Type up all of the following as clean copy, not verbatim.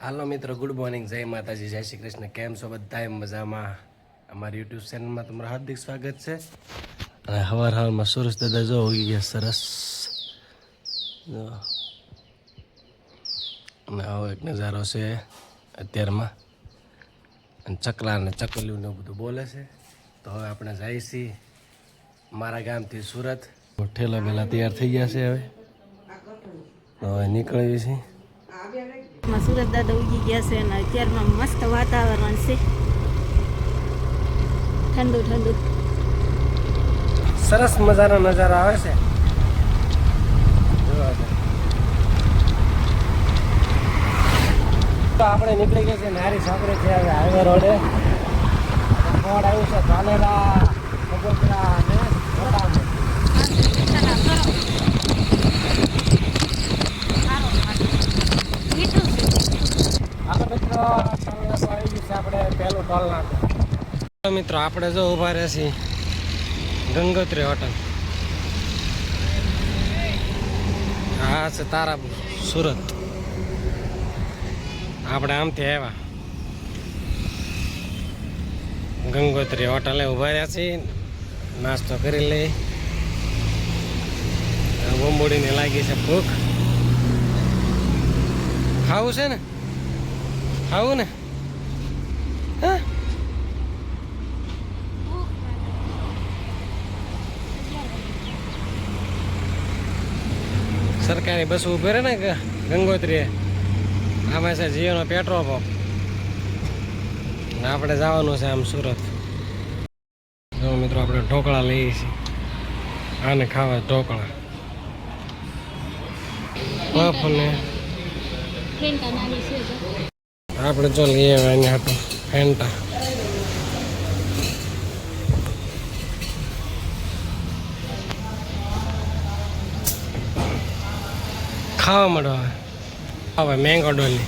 હાલો મિત્રો, good morning, જય માતાજી, જય શ્રી કૃષ્ણ. કેમ છો બધા? મજામાં? અમારી યુટ્યુબ ચેનલમાં તમારું હાર્દિક સ્વાગત છે. અને હવારમાં સુરેશ દાદા જો ઉગી ગયા સરસ. અને આવો એક નજારો છે અત્યારમાં. અને ચકલા અને ચકલીઓ ને બધું બોલે છે. તો હવે આપણે જઈએ છીએ મારા ગામથી સુરત. ઠેલા બેલા તૈયાર થઈ ગયા છે. હવે નીકળીએ છીએ. સુરત દાદા ઉગી ગયા છે અને અત્યારમાં મસ્ત વાતાવરણ છે, ઠંડુ ઠંડુ, સરસ મજાનો નજારો આવે છે. તો આપણે નીકળી ગયા છે નારી સાંકળે છે. હવે હાઈવે રોડે બોર્ડ આવ્યું છે ધાનેરા, બગોદરા અને વટાવદર. મિત્રો આપણે જો ઉભા રહ્યા છીએ ગંગોત્રી હોટલ. હા છે તારાપુર સુરત. આપણે આમથી આવ્યા ગંગોત્રી હોટલે ઉભા રહ્યા છીએ. નાસ્તો કરી લઈ. બોંબોડીને લાગી છે ભૂખ. ખાવું છે ને? ખાવું ને? હા, સરકારી બસ ઉભી રહે ને ગંગોત્રી. આમાં છે જીઓનો પેટ્રોલ પંપ. આપણે જવાનું છે આમ સુરત. જો મિત્રો આપણે ઢોકળા લઈએ છીએ. આને ખાવા ઢોકળા. પફ ને આપણે જો લઈએ અહીંયા હતું ફેન્ટા. ખાવા મળો હવે મેંગો ડોલી.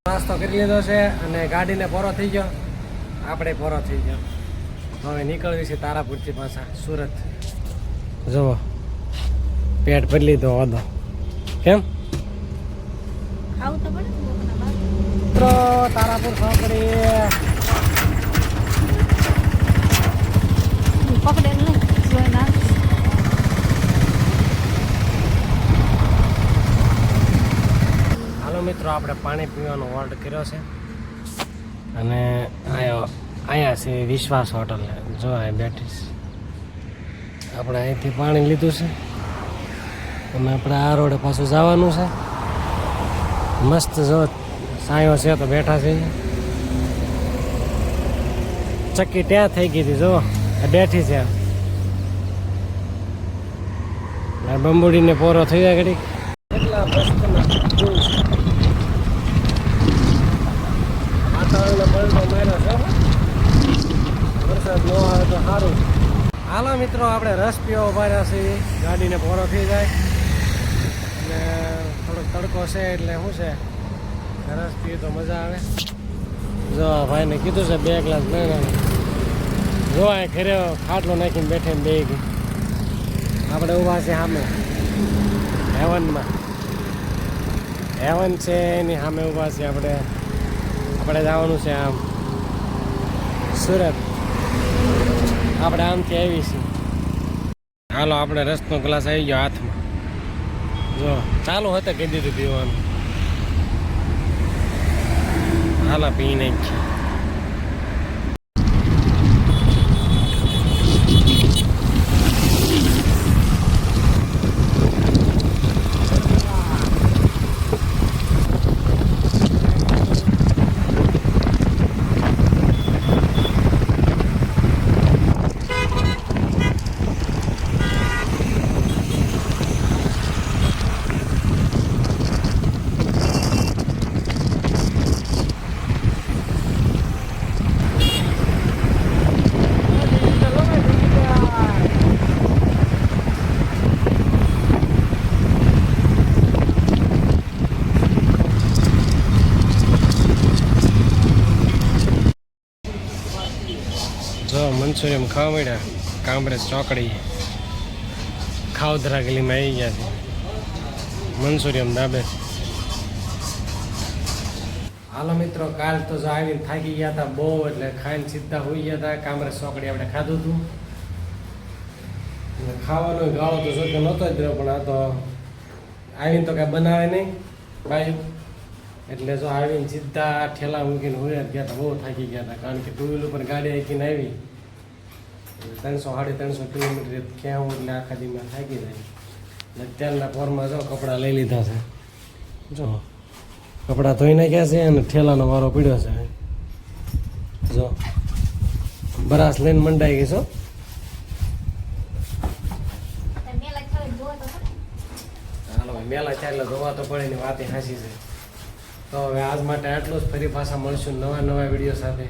નાસ્તો કરી લીધો છે અને ગાડીને પોરો થઈ ગયો. આપણે પોરો થઈ ગયો. હવે નીકળવી છે તારાપુરથી પાછા સુરત. જુઓ પેટ ભરી લીધો હોદો. કેમ ખાવું તો પડે. મિત્રો તારાપુર સાંકળી પકડે નહીં જોઈ નાખ. હાલો મિત્રો, આપણે પાણી પીવાનો ઓર્ડર કર્યો છે. અને અહીંયા છે વિશ્વાસ હોટલ. જો અહીં બેઠીશ. આપણે અહીંથી પાણી લીધું છે અને આપણે આ રોડે પાછું જવાનું છે. મસ્ત જો સાયો છે તો બેઠા છે. ચક્કી ત્યાં થઈ ગઈ હતી, જો બેઠી છે. બંબુડીને પોરો થઈ જાય ઘડી. કેટલા વાતાવરણ પલટો માર્યો છે. વરસાદ ન આવે તો સારું. હાલો મિત્રો, આપણે રસ પીવા ઉભા રહ્યા છીએ. ગાડીને પોરો થઈ જાય અને થોડોક તડકો છે એટલે શું છે, રસ પીએ તો મજા આવે. જો ભાઈને કીધું છે 2 ગ્લાસ લઈને. જો આ ઘરે ખાટલો નાખીને બેઠે બે ગઈ. આપણે ઊભા છે સામે હેવનમાં. હેવન છે એની સામે ઊભા છે આપણે. આપણે જવાનું છે આમ સુરત. આપણે આમથી આવી છીએ. હાલો, આપણે રસનો ગ્લાસ આવી ગયો હાથમાં. જો ચાલુ હતા કહી દીધું પીવાનું. હાલા પી નાખીએ. મંચુરિયમ ખાવા મળ્યા. કામરેજ ચોકડી ખાવધરા ગલીમાં આવી ગયા છે મનસુરિયમ ધાબે. હાલો મિત્રો, કાલ તો જો આવીને થાકી ગયા હતા બહુ, એટલે ખાઈને સીધા હોઈ ગયા હતા. કામરે સોકડી આપણે ખાધું હતું. અને ખાવાનો ગાળો તો જો કે નહોતો જ રહ્યો, પણ આ તો આવીને તો કાંઈ બનાવે નહીં ભાઈ. એટલે જો આવીને સીધા ઠેલા મૂકીને હોઈ જ ગયા હતા. બહુ થાકી ગયા હતા, કારણ કે ટુ વ્હીલ ઉપર ગાડી આવીને આવી 300-350 કિલોમીટર ક્યાં હું, એટલે આખા દીમાં થાકી જાય. અત્યારના પોરમાં જો કપડાં લઈ લીધા છે. જો કપડાં ધોઈ નાખ્યા છે અને ઠેલાનો વારો પીડ્યો છે. જો બરાસ લઈને મંડાઈ ગઈ છો. હાલો મેલા છે એટલે ધોવા તો પડે ને વાતે હાસી છે. તો હવે આજ માટે આટલું જ. ફરી પાછા મળશું નવા વિડીયો સાથે.